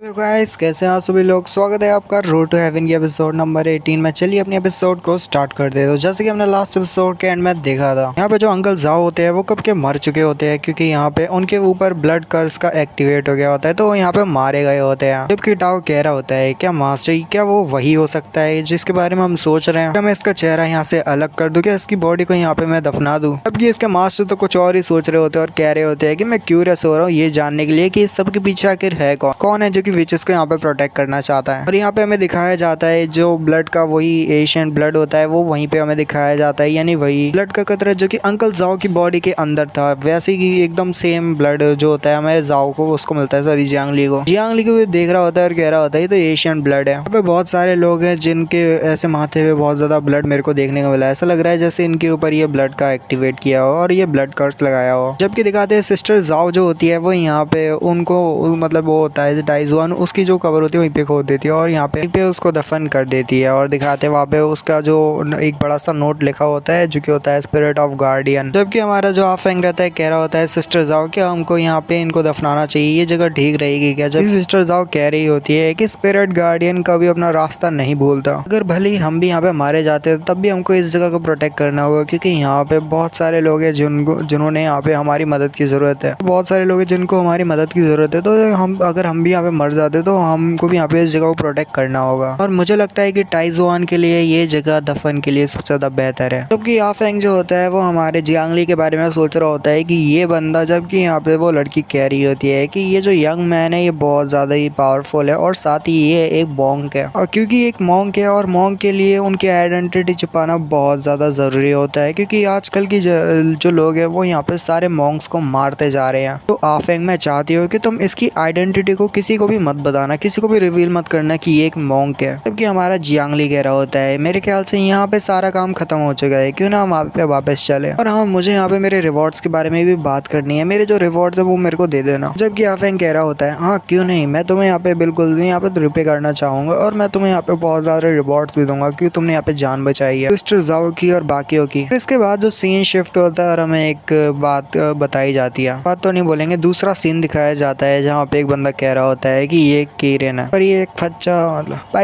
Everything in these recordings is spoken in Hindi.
तो गाइस कैसे हैं आप सभी लोग। स्वागत है आपका रोड टू हेवन की एपिसोड नंबर 18 में। चलिए अपने एपिसोड को स्टार्ट कर दे। तो जैसे कि हमने लास्ट एपिसोड के एंड में देखा था, यहाँ पे जो अंकल जाओ होते हैं वो कब के मर चुके होते हैं, क्योंकि यहाँ पे उनके ऊपर ब्लड कर्स का एक्टिवेट हो गया होता है, तो वो यहाँ पे मारे गए होते हैं। जबकि टाओ कह रहा होता है क्या मास्टर, क्या वो वही हो सकता है जिसके बारे में हम सोच रहे हैं? क्या मैं इसका चेहरा यहाँ से अलग कर दूं, क्या इसकी बॉडी को यहाँ पे मैं दफना दूं? जबकि इसके मास्टर तो कुछ और ही सोच रहे होते हैं और कह रहे होते हैं कि मैं क्यूरियस हो रहा हूँ ये जानने के लिए कि इस सब के पीछे आखिर है कौन है जो कि विचेस को यहाँ पे प्रोटेक्ट करना चाहता है। और यहाँ पे हमें दिखाया जाता है जो ब्लड का वही एशियन ब्लड होता है वो वहीं पे हमें दिखाया जाता है, यानी वही ब्लड का कतरा जो कि अंकल जाओ की बॉडी के अंदर था, वैसे ही एकदम सेम ब्लड जो होता है हमें जाओ को उसको मिलता है, सॉरी जियांगली को देख रहा होता है और कह रहा होता है ये तो एशियन ब्लड है। यहाँ पे बहुत सारे लोग हैं जिनके ऐसे माथे पे बहुत ज्यादा ब्लड मेरे को देखने को मिला। ऐसा लग रहा है जैसे इनके ऊपर ये ब्लड का एक्टिवेट किया हो और ये ब्लड कर्स लगाया हो। जबकि दिखाते हैं सिस्टर जाओ जो होती है वो यहाँ पे उनको मतलब वो होता है डाइजुआन, उसकी जो कवर होती है वहीं पे खोद देती है और यहाँ पे उसको दफन कर देती है। और दिखाते हैं वहाँ पे उसका जो एक बड़ा सा नोट लिखा होता है जो कि होता है स्पिरिट ऑफ गार्डियन। जबकि हमारा जो आफेंग रहता है कह रहा होता है सिस्टर जाओ क्या हमको यहाँ पे इनको दफनाना चाहिए, ये जगह ठीक रहेगी क्या? जब सिस्टर जाओ कह रही होती है कि स्पिरिट गार्डियन कभी अपना रास्ता नहीं भूलता, अगर भले ही हम भी यहाँ पे मारे जाते हैं तब भी हमको इस जगह को प्रोटेक्ट करना होगा, क्योंकि यहाँ पे बहुत सारे लोग हैं जिन्होंने यहाँ पे हमारी मदद की जरूरत है। बहुत सारे लोग हैं जिनको हमारी मदद की जरूरत है, तो अगर हम भी यहाँ पे मर जाते तो हमको भी यहाँ पे इस जगह को प्रोटेक्ट करना होगा। और मुझे लगता है कि टाइजुआन के लिए ये जगह दफन के लिए सबसे ज्यादा बेहतर है। जबकि आफेंग जो होता है वो हमारे जियांगली के बारे में सोच रहा होता है कि ये बंदा, जबकि यहाँ पे वो लड़की कह रही होती है कि ये जो यंग मैन है ये बहुत ज्यादा ही पावरफुल है और साथ ही ये एक मॉन्क है, और क्योंकि एक मॉन्क है और मॉन्क के लिए उनकी आइडेंटिटी छुपाना बहुत ज्यादा जरूरी होता है, क्योंकि आजकल की जो लोग है वो यहाँ पे सारे मॉन्क्स को मारते जा रहे हैं। तो आफेंग मैं चाहती हूँ कि तुम इसकी आइडेंटिटी को किसी को भी मत बताना, किसी को भी रिवील मत करना कि ये एक मॉन्क है। जबकि हमारा जियांगली कह रहा होता है मेरे ख्याल से यहाँ पे सारा काम खत्म हो चुका है, क्यों ना हम वहाँ पे वापस चले, और हाँ मुझे यहाँ पे मेरे रिवॉर्ड्स के बारे में भी बात करनी है, मेरे जो रिवॉर्ड्स है वो मेरे को दे देना। जबकि आफेंग कह रहा होता है हाँ क्यों नहीं, मैं तुम्हें यहाँ पे बिल्कुल यहाँ पे रिपे करना चाहूंगा और मैं तुम्हें यहाँ पे बहुत ज्यादा रिवॉर्ड्स भी दूंगा क्योंकि तुमने यहाँ पे जान बचाई है सिस्टर जाओ की और बाकियों की। इसके बाद जो सीन शिफ्ट होता है और हमें एक बात बताई जाती है, बात तो नहीं बोलेंगे, दूसरा सीन दिखाया जाता है जहाँ पे एक बंदा कह रहा होता है कि ये किरण है पर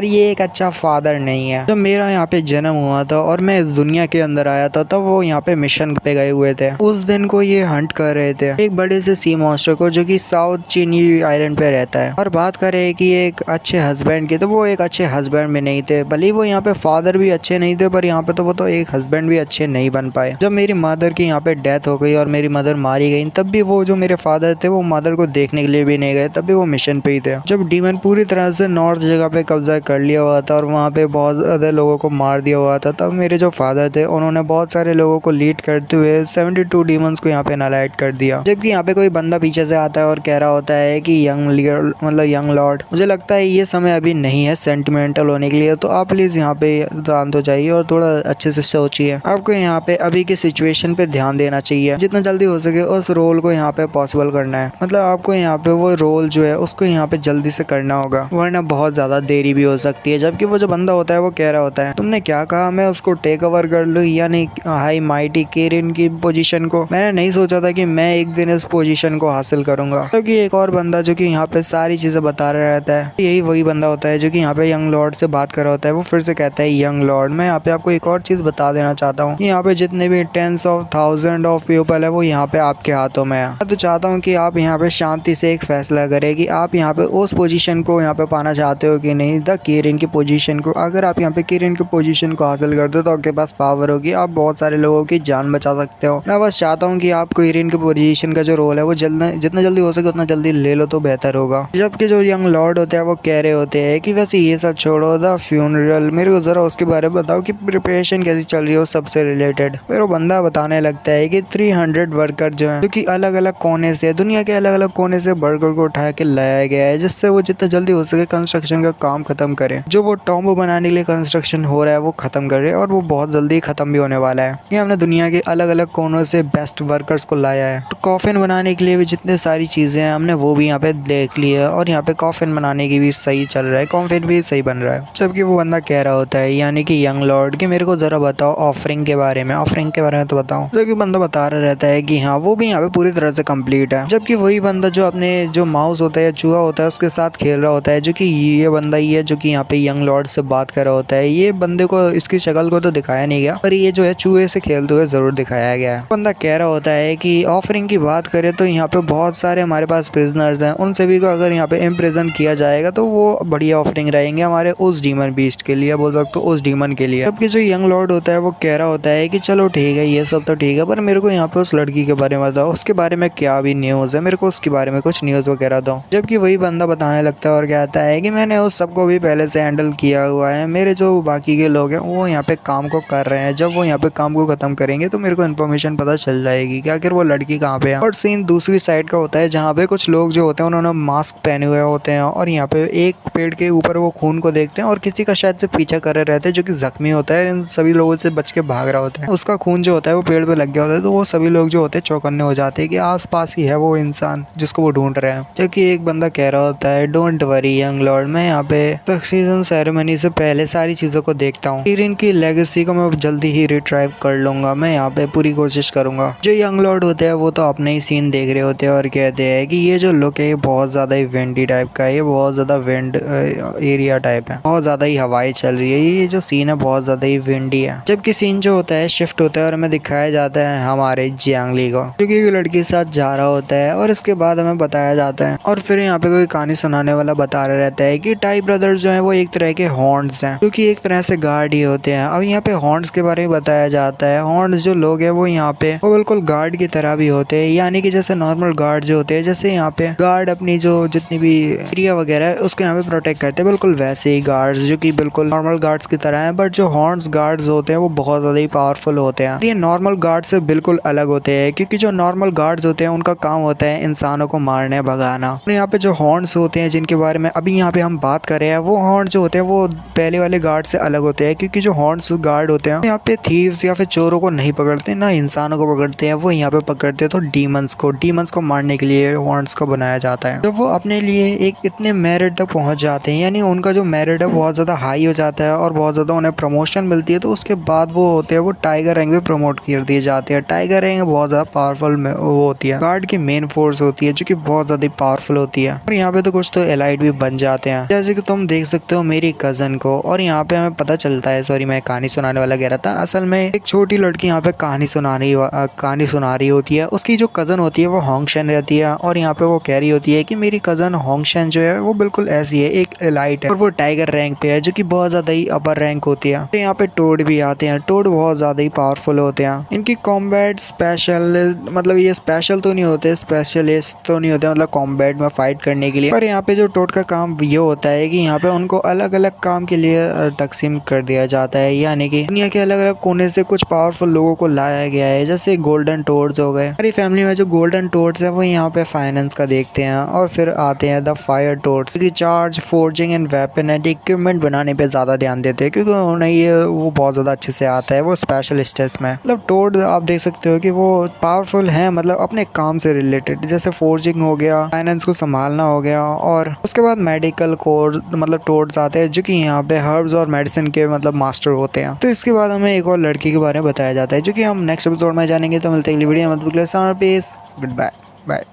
ये एक अच्छा फादर नहीं है। जब मेरा यहाँ पे जन्म हुआ था और मैं इस दुनिया के अंदर आया था तब वो यहाँ पे मिशन पे गए हुए थे। उस दिन को ये हंट कर रहे थे एक बड़े से सी मॉन्स्टर को जो कि साउथ चीनी आइलैंड पे रहता है। और बात करें कि एक अच्छे हस्बैंड की, तो वो एक अच्छे हस्बैंड भी नहीं थे, भले वो यहाँ पे फादर भी अच्छे नहीं थे पर यहाँ पे तो वो तो एक हस्बैंड भी अच्छे नहीं बन पाए। जब मेरी मदर की यहाँ पे डेथ हो गई और मेरी मदर मारी गई तब भी वो जो मेरे फादर थे वो मदर को देखने के लिए भी नहीं गए, तब भी वो मिशन पे ही थे। जब डीमन पूरी तरह से नॉर्थ जगह पे कब्जा कर लिया हुआ था और वहाँ पे बहुत ज्यादा लोगों को मार दिया हुआ था, तब मेरे जो फादर थे उन्होंने बहुत सारे लोगों को लीड करते हुए 72 डीमंस को यहाँ पे अनाइलेट कर दिया। जबकि यहाँ पे कोई बंदा पीछे से आता है और कह रहा होता है कि यंग लॉर्ड, मुझे लगता है ये समय अभी नहीं है सेंटिमेंटल होने के लिए, तो आप प्लीज यहाँ पे शांत हो जाइए और थोड़ा अच्छे से सोचिए। आपको यहाँ पे अभी की सिचुएशन पे ध्यान देना चाहिए, जितना जल्दी हो सके उस रोल को यहाँ पे पॉसिबल करना है। मतलब आपको यहाँ पे वो रोल जो है उसको यहाँ पे जल्दी से करना होगा वरना बहुत ज्यादा देरी भी हो सकती है। जबकि वो जो बंदा होता है वो कह रहा होता है तुमने क्या कहा, मैं उसको टेक ओवर कर लूं, यानी हाई माइटी किरण की पोजीशन को? मैंने नहीं सोचा था कि मैं एक दिन इस पोजीशन को हासिल करूंगा। क्योंकि एक और बंदा जो कि यहाँ पे सारी चीजें बता रहा रहता है, यही वही बंदा होता है जो कि यहाँ पे यंग लॉर्ड से बात कर रहा होता है। वो फिर से कहता है यंग लॉर्ड, मैं यहाँ पे आपको एक और चीज बता देना चाहता हूँ, यहाँ पे जितने भी tens of thousand of people है वो यहाँ पे आपके हाथों में है। मैं तो चाहता हूँ कि आप यहाँ पे शांति से एक फैसला करें कि आप यहाँ पे उस पोजीशन को यहाँ पे पाना चाहते हो कि नहीं, द किरण की पोजीशन को। अगर आप यहाँ पे किरण की पोजीशन को हासिल करते हो तो आपके पास पावर होगी, आप बहुत सारे लोगों की जान बचा सकते हो। मैं बस चाहता हूँ कि आप किरण की पोजीशन का जो रोल है वो जितना जल्दी हो सके उतना जल्दी ले लो तो बेहतर होगा। जबकि जो यंग लॉर्ड होते हैं वो कह रहे होते हैं कि वैसे ये सब छोड़ो, द फ्यूनरल, मेरे को जरा उसके बारे में बताओ कि प्रिपरेशन कैसी चल रही हो सबसे रिलेटेड। फिर वो बंदा बताने लगता है कि 300 वर्कर जो है जो कि अलग अलग कोने से, दुनिया के अलग अलग कोने से वर्कर को उठा के लाया गया है, जिससे वो जितना जल्दी हो सके कंस्ट्रक्शन का काम खत्म करे। जो वो टॉम्बो बनाने के लिए कंस्ट्रक्शन हो रहा है वो खत्म करे और वो बहुत जल्दी खत्म भी होने वाला है। ये हमने दुनिया के अलग अलग कोनों से बेस्ट वर्कर्स को लाया है। तो कॉफिन बनाने के लिए भी जितने सारी चीजें हैं हमने वो भी यहाँ पे देख ली है और यहाँ पे कॉफिन बनाने की भी सही चल रहा है, कॉफिन भी सही बन रहा है। जबकि वो बंदा कह रहा होता है यानी कि यंग लॉर्ड कि मेरे को जरा बताओ ऑफरिंग के बारे में, ऑफरिंग के बारे में तो बताओ। जबकि बंदा बता रहा रहता है कि हाँ वो भी यहाँ पे पूरी तरह से कंप्लीट है। जबकि वही बंदा जो अपने जो माउस होता है या चूहा होता है उसके साथ खेल रहा होता है, जो कि ये बंदा ही है जो कि यहाँ पे यंग लॉर्ड से बात कर रहा होता है। ये बंदे को इसकी शक्ल को तो दिखाया नहीं गया, पर ये जो है चूहे से खेलते हुए जरूर दिखाया गया है। बंदा कह रहा होता है कि ऑफरिंग की बात करें तो यहाँ पे बहुत सारे हमारे पास प्रिजनर्स हैं, उन सभी को अगर यहाँ पे इम्प्रिजन किया जाएगा तो वो बढ़िया ऑफरिंग रहेंगे हमारे उस डीमन बीस्ट के लिए, बोल सकते हो उस डीमन के लिए। जबकि जो यंग लॉर्ड होता है वो कह रहा होता है कि चलो ठीक है ये सब तो ठीक है, पर मेरे को यहाँ पे उस लड़की के बारे में बताओ, उसके बारे में क्या भी न्यूज़ है, मेरे को उसके बारे में कुछ न्यूज़ वगैरह दो। जबकि वही बंदा बताने लगता है और कहता है कि मैंने उस सबको भी पहले से हैंडल किया हुआ है, मेरे जो बाकी के लोग हैं वो यहाँ पे काम को कर रहे हैं, जब वो यहाँ पे काम को खत्म करेंगे तो मेरे को इन्फॉर्मेशन पता चल जाएगी कि आखिर वो लड़की कहाँ पे है। और सीन दूसरी साइड का होता है जहाँ पे कुछ लोग जो होते हैं उन्होंने मास्क पहने हुए होते हैं और यहाँ पे एक पेड़ के ऊपर वो खून को देखते हैं और किसी का शायद से पीछा कर रहे रहते हैं जो कि जख्मी होता है, इन सभी लोगों से बच के भाग रहा होता है। उसका खून जो होता है वो पेड़ पे लग गया होता है, तो वो सभी लोग जो होते हैं चौकन्ने हो जाते हैं कि आस पास ही है वो इंसान जिसको वो ढूंढ रहे हैं। जो कि एक बंदा कह रहा होता है डोंट वरी यंग लॉर्ड, मैं यहाँ पे सक्सेशन सेरेमनी से पहले सारी चीजों को देखता हूँ, टिरिन की लेगेसी को मैं जल्दी ही रिट्राइव कर लूंगा, मैं यहाँ पे पूरी कोशिश करूंगा। जो यंग लॉर्ड होते हैं वो तो अपने ही सीन देख रहे होते हैं और कहते हैं कि ये जो लुक है ये बहुत ज्यादा ही विंडी टाइप का है, ये बहुत ज्यादा विंड एरिया टाइप है, बहुत ज्यादा ही हवाएं चल रही है, ये जो सीन है बहुत ज्यादा ही विंडी है। जबकि सीन जो होता है शिफ्ट होता है और हमें दिखाया जाता है हमारे जियांगली को जो कि लड़की के साथ जा रहा होता है और इसके बाद हमें बताया जाता है और फिर यहाँ पे कोई कहानी सुनाने वाला बता रहा रहता है कि टाई ब्रदर्स जो है वो एक तरह के हॉर्न्स हैं, क्योंकि एक तरह से गार्ड ही होते हैं। अब यहाँ पे हॉर्न्स के बारे में बताया जाता है, हॉर्न्स जो लोग हैं वो यहाँ पे वो बिल्कुल गार्ड की तरह भी होते हैं, यानी कि जैसे नॉर्मल गार्ड जो होते हैं, जैसे यहाँ पे गार्ड अपनी जो जितनी भी एरिया वगैरह है उसको यहाँ पे प्रोटेक्ट करते हैं, बिल्कुल वैसे ही गार्ड्स जो कि बिल्कुल नॉर्मल गार्ड्स की तरह है। बट जो हॉर्न्स गार्ड्स होते हैं वो बहुत ज्यादा ही पावरफुल होते हैं, ये नॉर्मल गार्ड से बिल्कुल अलग होते हैं, क्योंकि जो नॉर्मल गार्ड्स होते हैं उनका काम होता है इंसानों को मारने भगाना। और यहाँ पे जो हॉर्न्स होते हैं जिनके बारे में अभी यहाँ पे हम बात कर रहे हैं, वो हॉर्न्स जो होते हैं वो पहले वाले गार्ड से अलग होते हैं, क्योंकि जो हॉर्न्स गार्ड होते हैं यहाँ पे थीव्स या फिर चोरों को नहीं पकड़ते, ना इंसानों को पकड़ते हैं, वो यहाँ पे पकड़ते हैं तो डीमंस को मारने के लिए हॉर्न्स को बनाया जाता है। जब वो अपने लिए एक इतने मेरिट तक पहुंच जाते हैं, यानी उनका जो मेरिट है बहुत ज्यादा हाई हो जाता है और बहुत ज्यादा उन्हें प्रमोशन मिलती है, तो उसके बाद वो होते हैं वो टाइगर रैंक में प्रमोट कर दिए जाते हैं। टाइगर रैंक बहुत ज्यादा पावरफुल वो होती है, गार्ड की मेन फोर्स होती है जो कि बहुत ज्यादा पावरफुल होती है। और यहाँ पे तो कुछ तो एलाइट भी बन जाते हैं, जैसे कि तुम देख सकते हो मेरी कजन को। और यहाँ पे हमें पता चलता है, सॉरी मैं कहानी सुनाने वाला कह रहा था, असल में एक छोटी लड़की यहाँ पे कहानी सुना रही होती है, उसकी जो कजन होती है वो होंगशेन रहती है और यहाँ पे वो कह रही होती है कि मेरी कजन होंगशेन जो है वो बिल्कुल ऐसी है, एक एलाइट है और वो टाइगर रैंक पे है जो कि बहुत ज्यादा ही अपर रैंक होती है। तो यहाँ पे टोड भी आते हैं, टोड बहुत ज्यादा ही पावरफुल होते हैं, इनकी कॉम्बैट स्पेशल मतलब ये स्पेशल तो नहीं होते, स्पेशलिस्ट तो नहीं होते मतलब कॉम्बैट में फाइट करने के लिए, पर यहाँ पे जो टोड का काम ये होता है कि यहाँ पे उनको अलग अलग काम के लिए तकसीम कर दिया जाता है, यानी कि दुनिया के अलग अलग कोने से कुछ पावरफुल लोगों को लाया गया है, जैसे गोल्डन टोड्स हो गए। हमारी फैमिली में जो गोल्डन टोड्स है वो यहाँ पे फाइनेंस का देखते हैं और फिर आते हैं द फायर टोड्स की charge forging and weapon and equipment बनाने पे ज्यादा ध्यान देते हैं, क्योंकि उन्हें ये वो बहुत ज्यादा अच्छे से आता है, वो स्पेशलिस्ट है इसमें। मतलब टोड आप देख सकते हो कि वो पावरफुल है, मतलब अपने काम से रिलेटेड, जैसे फोर्जिंग हो गया, फाइनेंस को संभालना हो गया, और उसके बाद मेडिकल कोर मतलब टोड्स आते हैं जो कि यहाँ पे हर्ब्स और मेडिसिन के मतलब मास्टर होते हैं। तो इसके बाद हमें एक और लड़की के बारे में बताया जाता है जो कि हम नेक्स्ट एपिसोड में जानेंगे। तो मिलते हैं अगली वीडियो में, गुड बाय बाय।